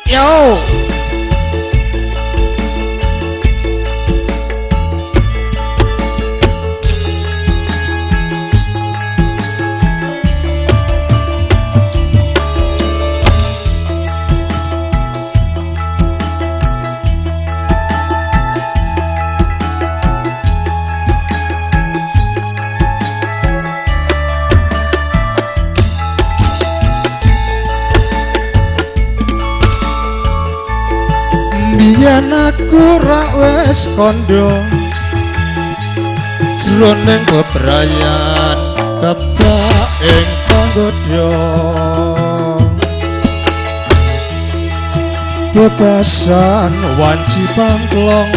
Yo. Biyen aku rak wis kandha jroning bebrayan kebak ing panggoda bebasan wanci pangklong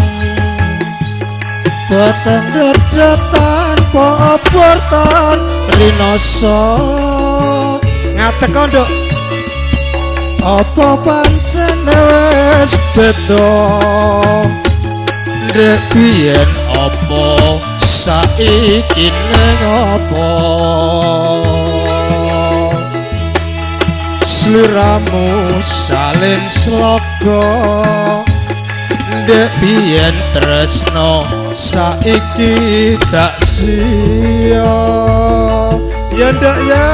batang dedatan po abortan rinoso ngatek kandha apa pancen wis beda ndek biyen apa saiki ning apa sliramu salin sloga ndek biyen tresno saiki tak sia ya ndak ya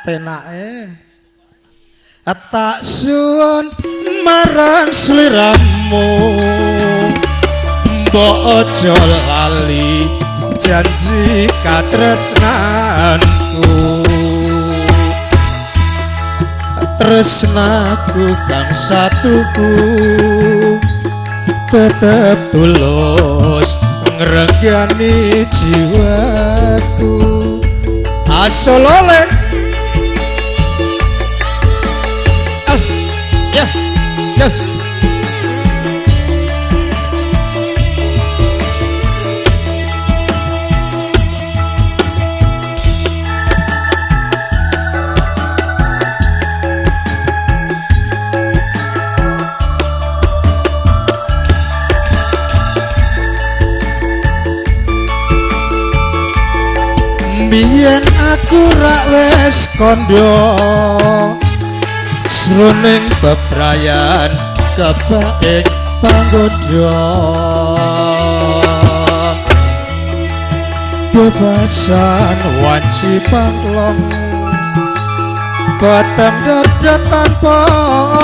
penake tak suwun marang sliramu mbok aja lali janji katresnanku tresnaku kang satuku tetep tulus ngrenggani jiwaku asolole biyen aku rak wis kandha jroning bebrayan kebak ing panggoda bebasan wanci pangklong batang dada tanpa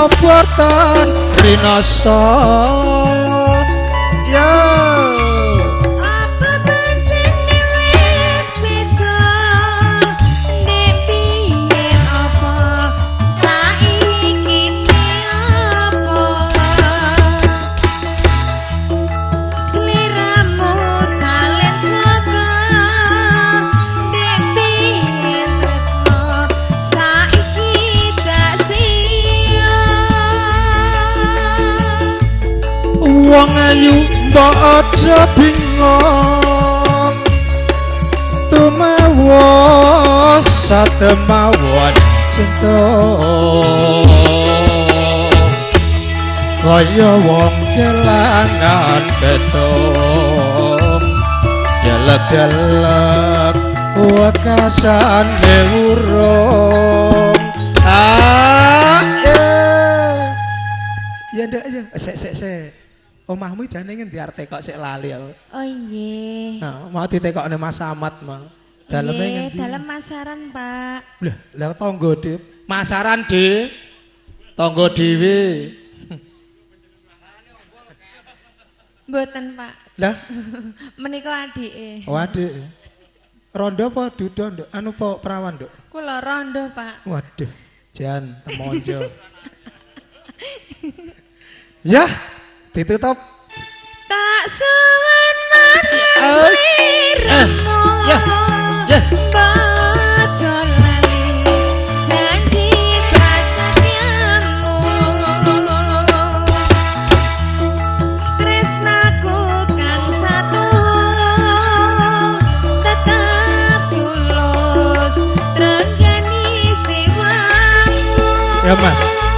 abortan rinoso ya wong ayu mbok aja bingung tumawa satemawan cinta kaya wong kelangan betung delek-delek wakasane urung ya ndak ya sek omahmu jane ngendi arep kok sik lali aku. Oh nggih. Nah, mau ditekokne Mas Ahmad mah. Daleme ngendi? Dalem masaran, Pak. Lah tangga dhewe. Masaran, Dik. Tangga dhewe. Mboten, Pak. Lah, menika adike. Oh, adike. Rondo apa duda, Nduk? Anu apa perawan, Nduk? Kula rondo, Pak. Waduh, jan temonjo. Ya. Ditutup tak suwan marang sliramu baca lali janji prasetyamu Ya Mas.